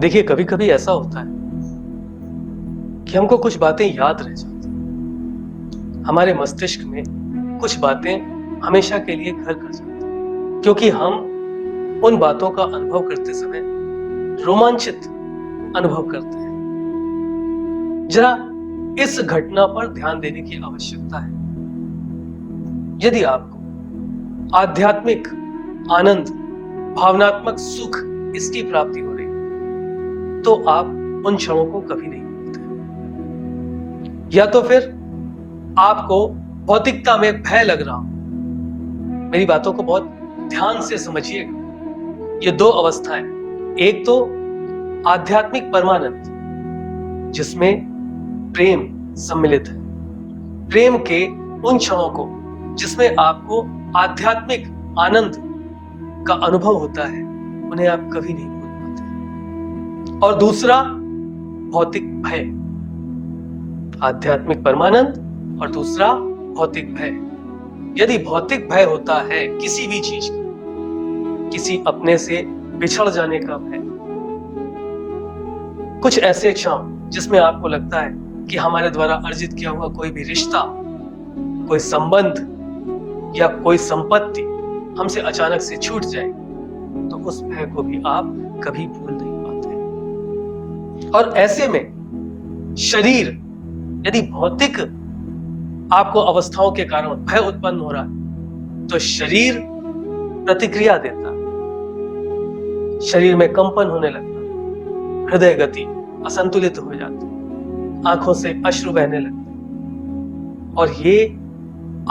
देखिए, कभी कभी ऐसा होता है कि हमको कुछ बातें याद रह जाती हैं। हमारे मस्तिष्क में कुछ बातें हमेशा के लिए घर कर जाती हैं, क्योंकि हम उन बातों का अनुभव करते समय रोमांचित अनुभव करते हैं। जरा इस घटना पर ध्यान देने की आवश्यकता है। यदि आपको आध्यात्मिक आनंद, भावनात्मक सुख इसकी प्राप्ति हो रही है, तो आप उन क्षणों को कभी नहीं भूलते। या तो फिर आपको भौतिकता में भय लग रहा हो। मेरी बातों को बहुत ध्यान से समझिएगा। ये दो अवस्थाएं, एक तो आध्यात्मिक परमानंद जिसमें प्रेम सम्मिलित है, प्रेम के उन क्षणों को जिसमें आपको आध्यात्मिक आनंद का अनुभव होता है, उन्हें आप कभी नहीं भूल पाते। और दूसरा भौतिक भय, आध्यात्मिक परमानंद और दूसरा भौतिक भय। यदि भौतिक भय होता है किसी भी चीज का, किसी अपने से बिछड़ जाने का भय, कुछ ऐसे क्षण जिसमें आपको लगता है कि हमारे द्वारा अर्जित किया हुआ कोई भी रिश्ता, कोई संबंध या कोई संपत्ति हमसे अचानक से छूट जाए, तो उस भय को भी आप कभी भूल नहीं पाते। और ऐसे में शरीर, यदि भौतिक आपको अवस्थाओं के कारण भय उत्पन्न हो रहा है, तो शरीर प्रतिक्रिया देता है, शरीर में कंपन होने लगता है, हृदय गति असंतुलित हो जाती है, आंखों से अश्रु बहने लगते हैं। और ये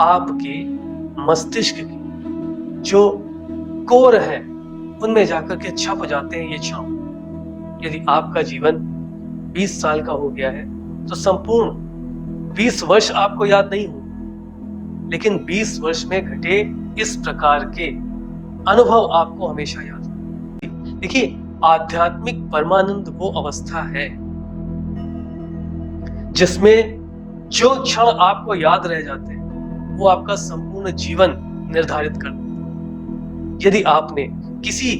आपके मस्तिष्क की जो कोर है उनमें जाकर के छप जाते हैं ये क्षण। यदि आपका जीवन 20 साल का हो गया है, तो संपूर्ण 20 वर्ष आपको याद नहीं हो, लेकिन 20 वर्ष में घटे इस प्रकार के अनुभव आपको हमेशा याद होंगे। देखिए, आध्यात्मिक परमानंद वो अवस्था है जिसमें जो क्षण आपको याद रह जाते हैं वो आपका संपूर्ण जीवन निर्धारित कर देते हैं। यदि आपने किसी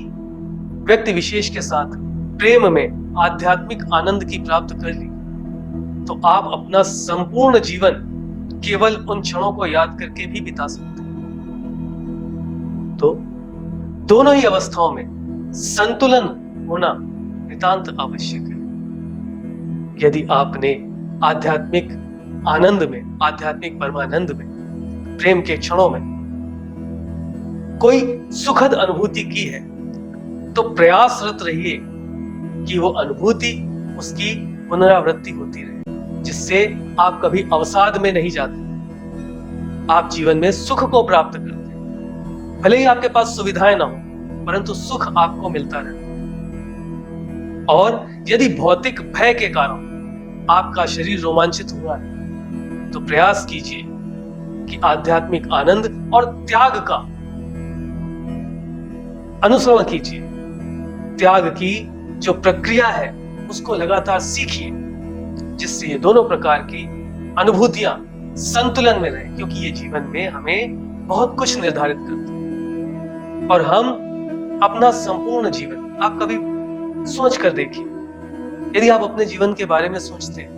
व्यक्ति विशेष के साथ प्रेम में आध्यात्मिक आनंद की प्राप्त कर ली, तो आप अपना संपूर्ण जीवन केवल उन क्षणों को याद करके भी बिता सकते हैं। तो दोनों ही अवस्थाओं में संतुलन होना नितांत आवश्यक है। यदि आपने आध्यात्मिक आनंद में, आध्यात्मिक परमानंद में, प्रेम के क्षणों में कोई सुखद अनुभूति की है, तो प्रयासरत रहिए कि वो अनुभूति, उसकी पुनरावृत्ति होती रहे, जिससे आप कभी अवसाद में नहीं जाते, आप जीवन में सुख को प्राप्त करते हैं। भले ही आपके पास सुविधाएं ना हो, परंतु सुख आपको मिलता रहे। और यदि भौतिक भय के कारण आपका शरीर रोमांचित हुआ है, तो प्रयास कीजिए कि आध्यात्मिक आनंद और त्याग का अनुसरण कीजिए। त्याग की जो प्रक्रिया है उसको लगातार सीखिए, जिससे ये दोनों प्रकार की अनुभूतियां संतुलन में रहे, क्योंकि ये जीवन में हमें बहुत कुछ निर्धारित करते हैं। और हम अपना संपूर्ण जीवन, आप कभी सोच कर देखिए, यदि आप अपने जीवन के बारे में सोचते हैं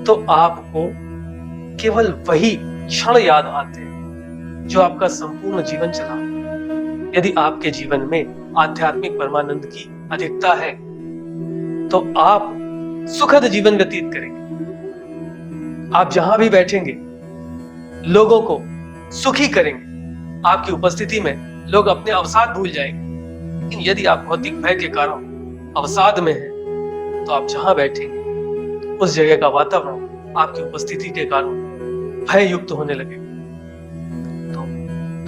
तो आपको केवल वही क्षण याद आते हैं जो आपका संपूर्ण जीवन चला। यदि आपके जीवन में आध्यात्मिक परमानंद की अधिकता है, तो आप सुखद जीवन व्यतीत करेंगे। आप जहां भी बैठेंगे लोगों को सुखी करेंगे। आपकी उपस्थिति में लोग अपने अवसाद भूल जाएंगे। लेकिन यदि आप भौतिक भय के कारण अवसाद में हैं, तो आप जहां बैठेंगे उस जगह का वातावरण आपकी उपस्थिति के कारण भय युक्त होने लगेगा। तो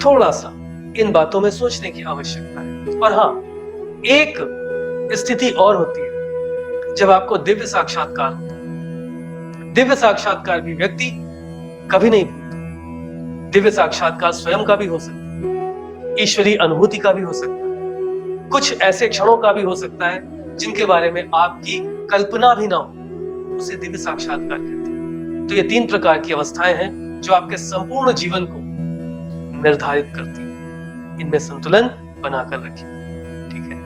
थोड़ा सा इन बातों में सोचने की आवश्यकता है। और हाँ, एक स्थिति और होती है जब आपको दिव्य साक्षात्कार होता है। दिव्य साक्षात्कार भी व्यक्ति कभी नहीं भूलता। दिव्य साक्षात्कार स्वयं का भी हो सकता है, ईश्वरीय अनुभूति का भी हो सकता है, कुछ ऐसे क्षणों का भी हो सकता है जिनके बारे में आपकी कल्पना भी ना हो, उसे दिव्य साक्षात्कार कहते हैं। तो ये 3 प्रकार की अवस्थाएं हैं जो आपके संपूर्ण जीवन को निर्धारित करती हैं। इनमें संतुलन बनाकर रखिए। ठीक है।